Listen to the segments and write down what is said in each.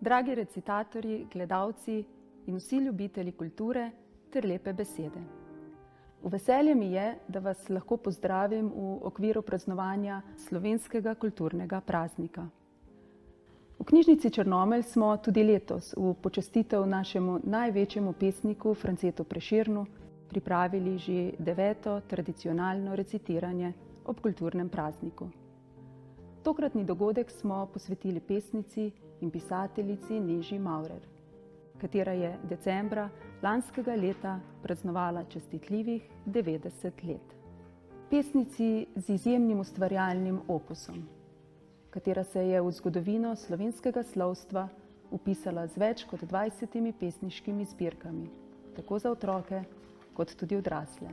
Dragi recitatorji, gledalci in vsi ljubitelji kulture ter lepe besede. V veselje mi je, da vas lahko pozdravim v okviru praznovanja slovenskega kulturnega praznika. V knjižnici Črnomelj smo tudi letos v počastitev našemu največjemu pesniku Francetu Prešernu pripravili že 9. tradicionalno recitiranje ob kulturnem prazniku. Tokratni dogodek smo posvetili pesnici in pisateljici Neži Maurer, katera je decembra lanskega leta praznovala častitljivih 90 let. Pesnici z izjemnim ustvarjalnim opusom, katera se je v zgodovino slovenskega slovstva vpisala z več kot 20 pesniškimi zbirkami, tako za otroke kot tudi odrasle.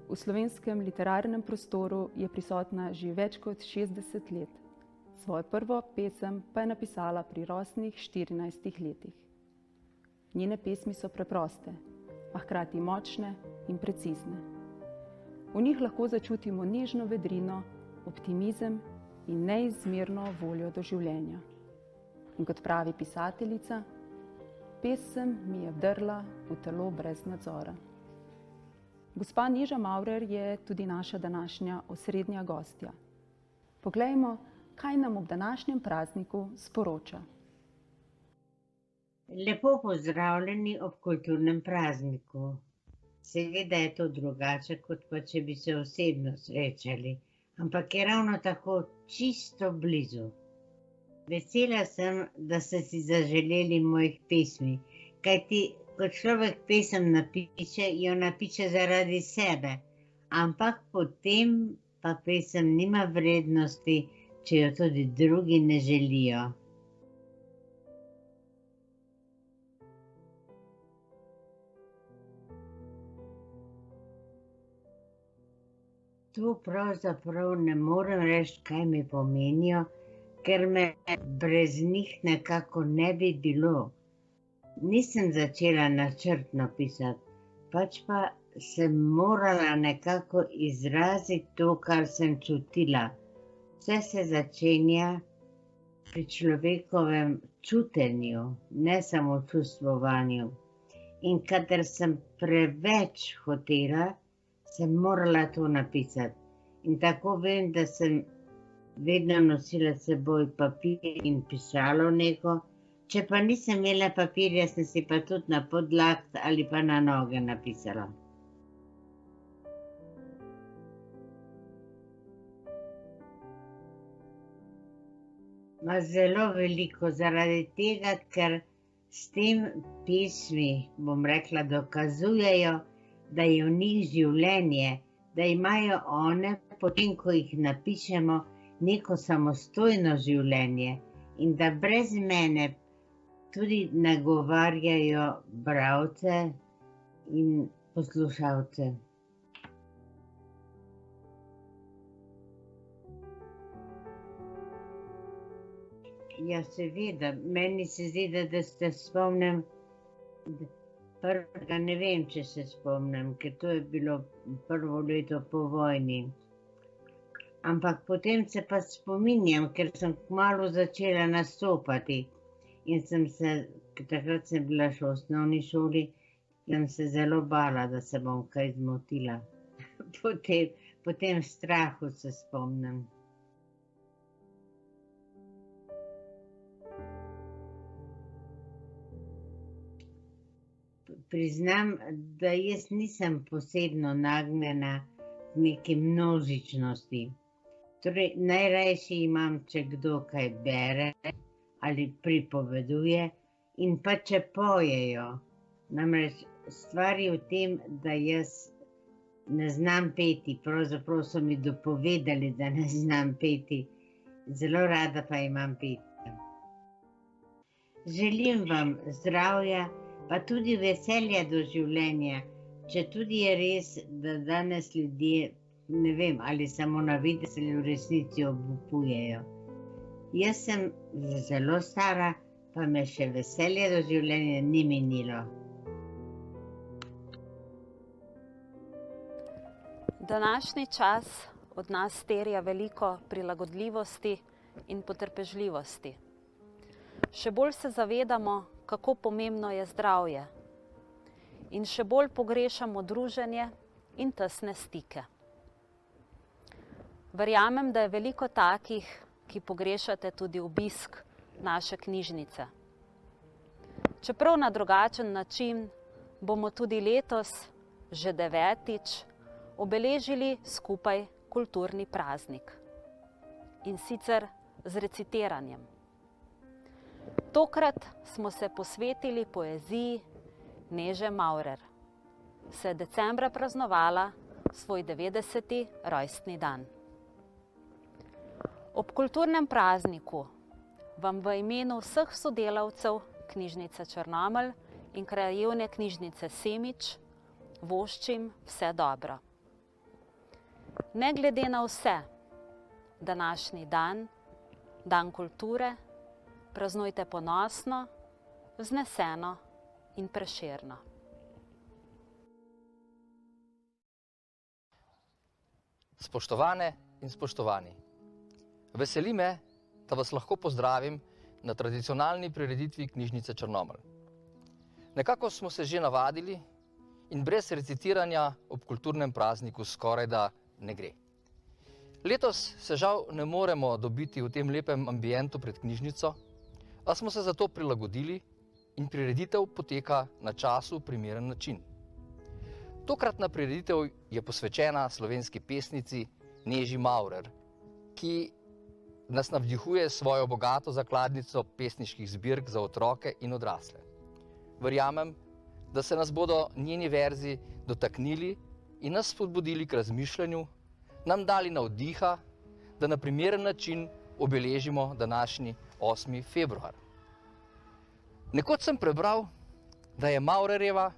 V slovenskem literarnem prostoru je prisotna že več kot 60 let. Svojo prvo pesem pa je napisala pri rosnih 14 letih. Njene pesmi so preproste, a hkrati močne in precizne. V njih lahko začutimo nežno vedrino, optimizem in neizmerno voljo do življenja. In kot pravi pisateljica, pesem mi je vdrla v telo brez nadzora. Gospa Neža Maurer je tudi naša današnja osrednja gostja. Poglejmo, kaj nam ob današnjem prazniku sporoča. Lepo pozdravljeni ob kulturnem prazniku. Seveda je to drugače, kot pa če bi se osebno srečali, ampak je ravno tako čisto blizu. Vesela sem, da ste si zaželeli mojih pesmi, kajti ko človek pesem napiše, jo napiše zaradi sebe, ampak potem pa pesem nima vrednosti, če jo tudi drugi ne želijo. Tu pravzaprav ne morem reči, kaj mi pomenijo, ker me brez njih nekako ne bi bilo. Nisem začela načrtno pisati, pač pa sem morala nekako izraziti to, kar sem čutila. Vse se začenja pri človekovem čutenju, ne samo čustvovanju. In kadar sem preveč hotela, sem morala to napisati. In tako vem, da sem vedno nosila s seboj papir in pisalo neko. Če pa nisem imela papirja, sem si pa tudi na podlakt ali pa na noge napisala. Ma zelo veliko, zaradi tega, ker s tem pesmi, bom rekla, dokazujejo, da je v njih življenje, da imajo one, potem ko jih napišemo, neko samostojno življenje in da brez mene tudi nagovarjajo bralce in poslušalce. Ja, seveda, meni se zdi, da se spomnim, prvega ne vem, če se spomnim, ker to je bilo prvo leto po vojni. Ampak potem se pa spominjam, ker sem kmalu začela nastopati. In takrat sem bila še v osnovni šoli, in sem se zelo bala, da se bom kaj zmotila. Potem v strahu se spomnim. Priznam, da jaz nisem posebno nagnjena k neki množičnosti. Torej, najrajši imam, če kdo kaj bere ali pripoveduje in pa če pojejo. Namreč stvar je v tem, da jaz ne znam peti, pravzaprav so mi dopovedali, da ne znam peti. Zelo rada pa imam peti. Želim vam zdravja, pa tudi veselja do življenja, če tudi je res, da danes ljudje, ne vem, ali samo na videz ali v resnici obupujejo. Jaz sem zelo stara, pa me še veselje do življenja ni minilo. Današnji čas od nas terja veliko prilagodljivosti in potrpežljivosti. še bolj se zavedamo, kako pomembno je zdravje in še bolj pogrešamo druženje in tesne stike. Verjamem, da je veliko takih, ki pogrešate tudi obisk naše knjižnice. Čeprav na drugačen način, bomo tudi letos, že 9. obeležili skupaj kulturni praznik. In sicer z recitiranjem. Tokrat smo se posvetili poeziji Neže Maurer. Se je decembra praznovala svoj 90. rojstni dan. Ob kulturnem prazniku vam v imenu vseh sodelavcev knjižnice Črnomelj in krajevne knjižnice Semič voščim vse dobro. Ne glede na vse, današnji dan, dan kulture, praznujte ponosno, vzneseno in prešerno. Spoštovane in spoštovani, veseli me, da vas lahko pozdravim na tradicionalni prireditvi knjižnice Črnomelj. Nekako smo se že navadili in brez recitiranja ob kulturnem prazniku skorajda ne gre. Letos se žal ne moremo dobiti v tem lepem ambientu pred knjižnico, a smo se zato prilagodili in prireditev poteka na času primeren način. Tokratna prireditev je posvečena slovenski pesnici Neži Maurer, ki nas navdihuje s svojo bogato zakladnico pesniških zbirk za otroke in odrasle. Verjamem, da se nas bodo njeni verzi dotaknili in nas spodbudili k razmišljanju, nam dali navdiha, da na primeren način obeležimo današnji 8. februar. Nekoč sem prebral, da je Maurerjeva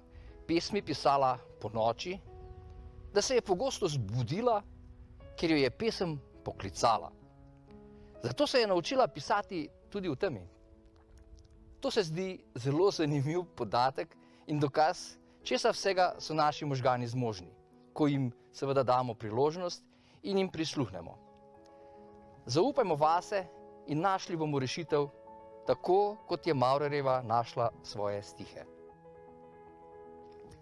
pesmi pisala ponoči, da se je pogosto zbudila, ker jo je pesem poklicala. Zato se je naučila pisati tudi v temi. To se zdi zelo zanimiv podatek in dokaz, česa vsega so naši možgani zmožni, ko jim seveda damo priložnost in jim prisluhnemo. Zaupajmo vase in našli bomo rešitev, tako kot je Maurerjeva našla svoje stihe.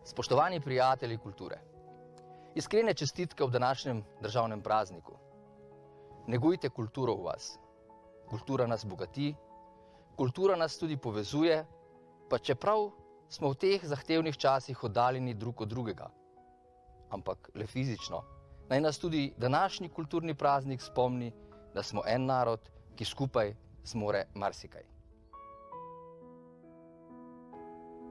Spoštovani prijatelji kulture, iskrene čestitke ob današnjem državnem prazniku. Negujte kulturo v vas. Kultura nas bogati, kultura nas tudi povezuje, pa čeprav smo v teh zahtevnih časih oddaljeni drug od drugega. Ampak le fizično. Naj nas tudi današnji kulturni praznik spomni, da smo en narod, ki skupaj zmore marsikaj.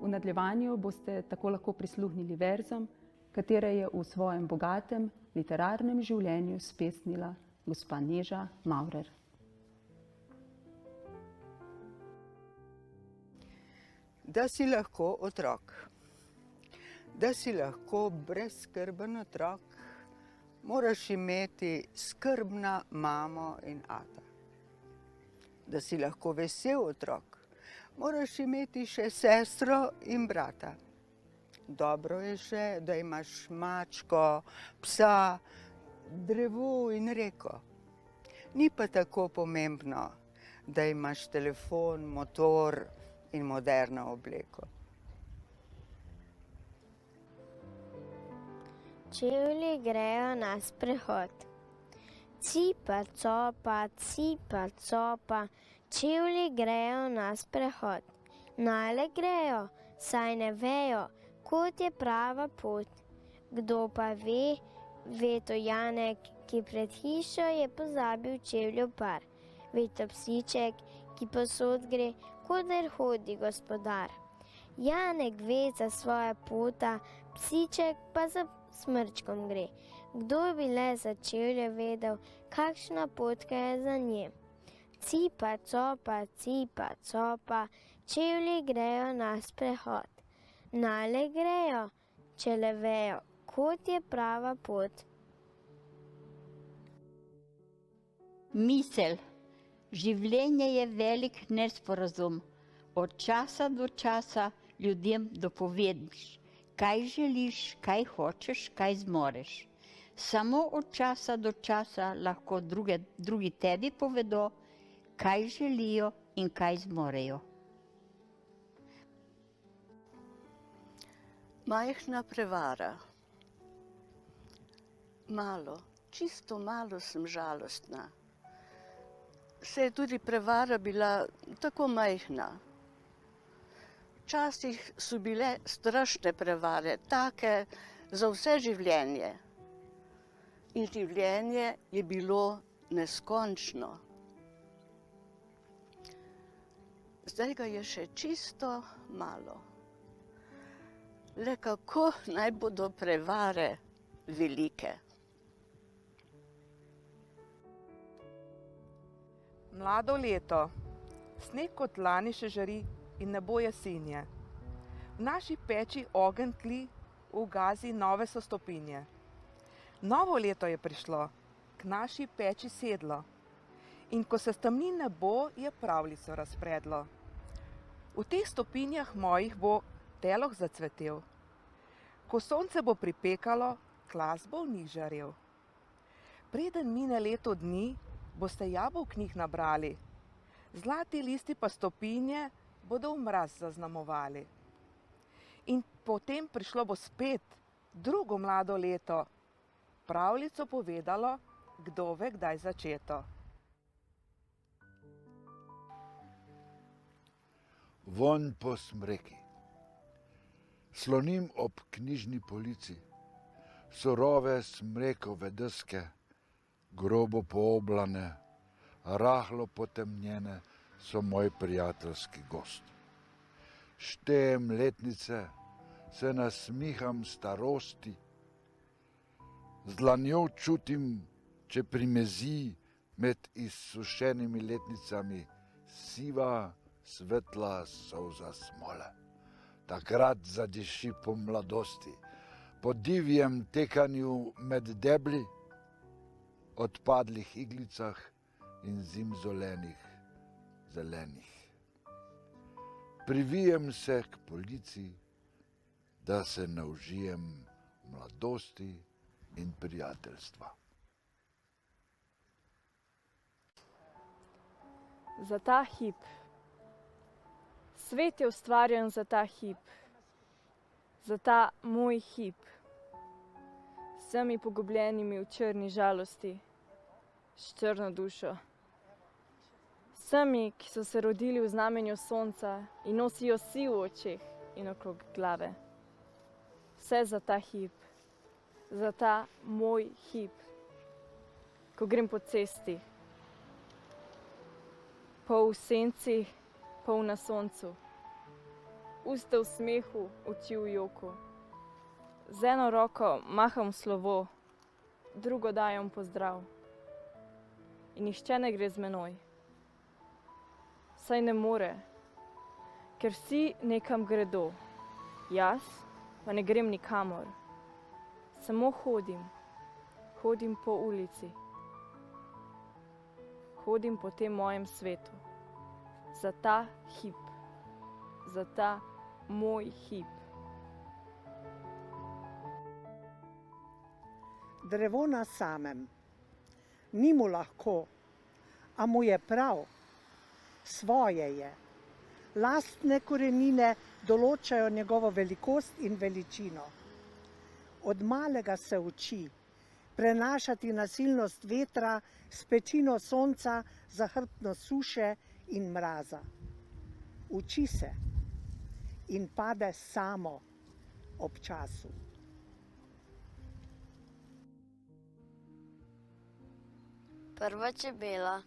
V nadaljevanju boste tako lahko prisluhnili verzom, katere je v svojem bogatem literarnem življenju spesnila gospa Neža Maurer. Da si lahko otrok, da si lahko brezskrben otrok, moraš imeti skrbna mamo in ata. Da si lahko vesel otrok, moraš imeti še sestro in brata. Dobro je še, da imaš mačko, psa, drevo in reko. Ni pa tako pomembno, da imaš telefon, motor in moderno obleko. Čevlji grejo na sprehod. Cipa, copa, čevlji grejo na sprehod. Nale grejo, saj ne vejo, kot je prava pot. Kdo pa ve, ve to Janek, ki pred hišo je pozabil čevljev par. Ve to psiček, ki posod gre, koder hodi gospodar. Janek ve za svoja pota, psiček pa za smrčkom gre. Kdo bi le za čevlje vedel, kakšna potka je za nje? Cipa, copa, čevlji grejo na sprehod. Nale grejo, če le vejo, kot je prava pot. Misel. Življenje je velik nesporazum. Od časa do časa ljudem dopovediš, kaj želiš, kaj hočeš, kaj zmoreš. Samo od časa do časa lahko drugi tebi povedo, kaj želijo in kaj zmorejo. Majhna prevara. Malo, čisto malo sem žalostna. Se je tudi prevara bila tako majhna. Včasih so bile strašne prevare, take za vse življenje. In življenje je bilo neskončno. Zdaj ga je še čisto malo. Le kako naj bodo prevare velike? Mlado leto, sneg kot lani še žari in nebo jesenje. V naši peči ogenj tli, ugazi nove so stopinje. Novo leto je prišlo, k naši peči sedlo. In ko se stemni nebo, je pravljico razpredlo. V teh stopinjah mojih bo teloh zacvetel. Ko sonce bo pripekalo, klas bo v njih žarel. Preden mine leto dni, boste jabolk njih nabrali. Zlati listi pa stopinje bodo v mraz zaznamovali. In potem prišlo bo spet drugo mlado leto, pravljico povedalo, kdo ve kdaj začeto. Vonj po smreki. Slonim ob knjižni polici, surove smrekove deske, grobo pooblane, rahlo potemnjene so moj prijateljski gost. Štejem letnice, se nasmiham starosti, z dlanjo čutim, če primezi med izsušenimi letnicami siva, svetla solza smole. Takrat zadiši po mladosti, po divjem tekanju med debli, odpadlih iglicah in zimzolenih zelenih. Privijem se k polici, da se naužijem mladosti in prijateljstva. Za ta hip. Svet je ustvarjen za ta hip. Za ta moj hip. Vsemi pogubljenimi v črni žalosti, s črno dušo. Vsemi, ki so se rodili v znamenju sonca in nosijo si v očeh in okrog glave. Vse za ta hip, za ta moj hip, ko grem po cesti. Pol v senci, pol na soncu. Usta v smehu, oči v joku. Z eno roko maham slovo, drugo dajem pozdrav. In nihče ne gre z menoj. Saj ne more, ker vsi nekam gredo. Jaz pa ne grem nikamor. Samo hodim po ulici. Hodim po tem mojem svetu. Za ta hip, za ta moj hip. Drevo na samem. Ni mu lahko, a mu je prav. Svoje je. Lastne korenine določajo njegovo velikost in veličino. Od malega se uči prenašati nasilnost vetra s pečino sonca, zahrbtnost suše in mraza. Uči se in pade samo ob času. Prva čebela,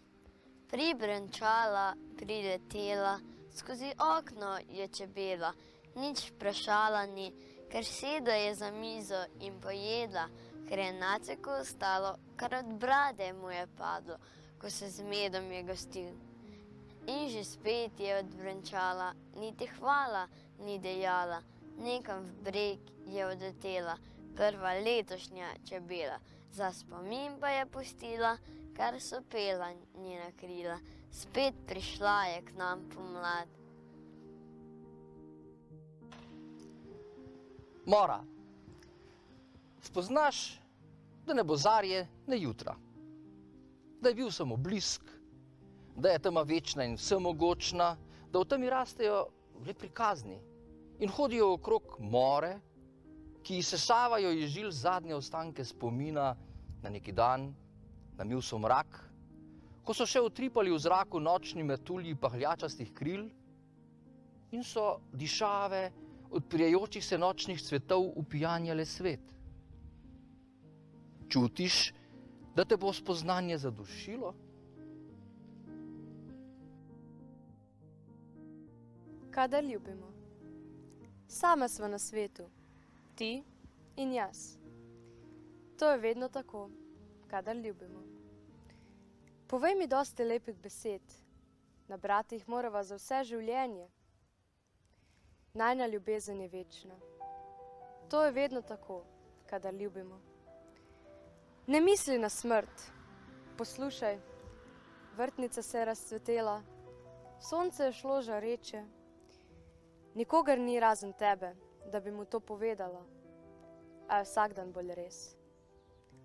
pribrenčala, priletela, skozi okno je čebela, nič vprašala ni, ker sedla je za mizo in pojedla, ker je naceku ostalo, kar od brade mu je padlo, ko se z medom je gostil. In že spet je odbrenčala, niti hvala ni dejala, nekam v breg je odletela, prva letošnja čebela, za spomin pa je pustila, kar so pela njena krila, spet prišla je k nam pomlad. Mora, spoznaš, da ne bo zarje, ne jutra. Da je bil samo blisk, da je tema večna in vsemogočna, da v temi rastejo le prikazni in hodijo okrog more, ki sesavajo iz žil zadnje ostanke spomina na neki dan, na mil somrak, ko so še utripali v zraku nočni metulji pahljačastih kril in so dišave odprijajočih se nočnih cvetov upijanjale svet. Čutiš, da te bo spoznanje zadušilo? Kadar ljubimo. Sama sva na svetu, ti in jaz. To je vedno tako, kadar ljubimo. Povej mi dosti lepih besed, nabrati jih morava za vse življenje. Najina ljubezen je večna. To je vedno tako, kadar ljubimo. Ne misli na smrt. Poslušaj, vrtnica se je razcvetela, sonce je šlo žareče. Nikogar ni razen tebe, da bi mu to povedala, a je vsak dan bolj res.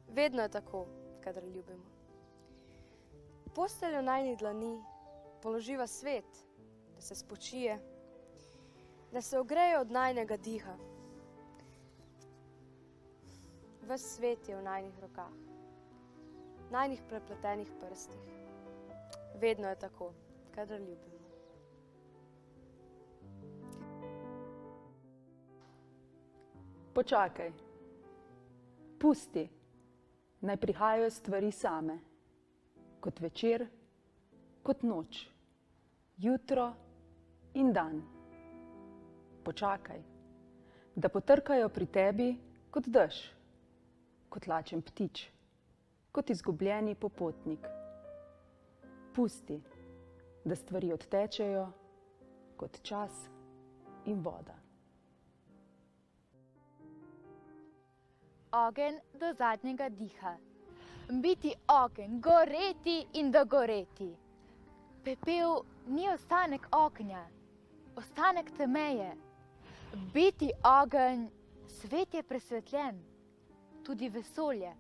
Vedno je tako, kadar ljubimo. Posteljo najnih dlani položiva svet, da se spočije, da se ogreje od najnega diha. Ves svet je v najnih rokah, najnih prepletenih prstih. Vedno je tako, kadar ljubimo. Počakaj. Pusti, naj prihajajo stvari same. Kot večer, kot noč, jutro in dan. Počakaj, da potrkajo pri tebi kot dež, kot lačen ptič, kot izgubljeni popotnik. Pusti, da stvari odtečejo kot čas in voda. Ogenj do zadnjega diha. Biti ogenj, goreti in dogoreti. Pepel ni ostanek ognja, ostanek temeje. Biti ogenj, svet je presvetljen, tudi vesolje.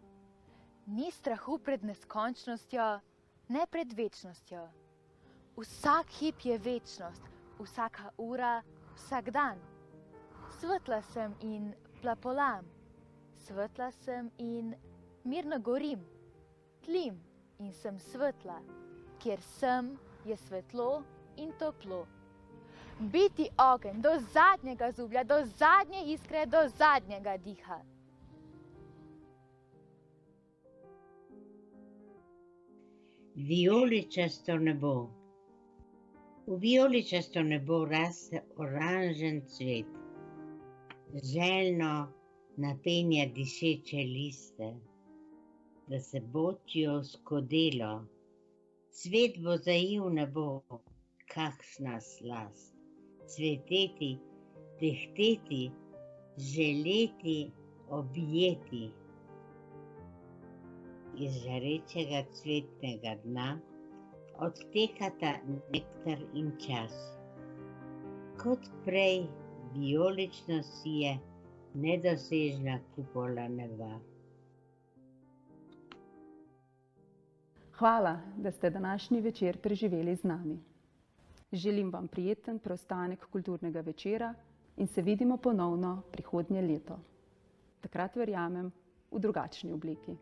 Ni strahu pred neskončnostjo, ne pred večnostjo. Vsak hip je večnost, vsaka ura, vsak dan. Svetla sem in plapolam. Svetla sem in mirno gorim, tlim in sem svetla, kjer sem je svetlo in toplo. Biti ogenj do zadnjega zublja, do zadnje iskre, do zadnjega diha. Vijoličasto nebo. V vijoličasto nebo raste oranžen cvet. Željno napenja dišeče liste, da se bočijo v skodelo. Cvet bo zajel nebo, kakšna slast. Cveteti, tehteti, želeti, objeti. Iz žarečega cvetnega dna odtekata nektar in čas. Kot prej vijolično sije nedosežna kupola neba. Hvala, da ste današnji večer preživeli z nami. Želim vam prijeten preostanek kulturnega večera in se vidimo ponovno prihodnje leto. Takrat verjamem v drugačni obliki.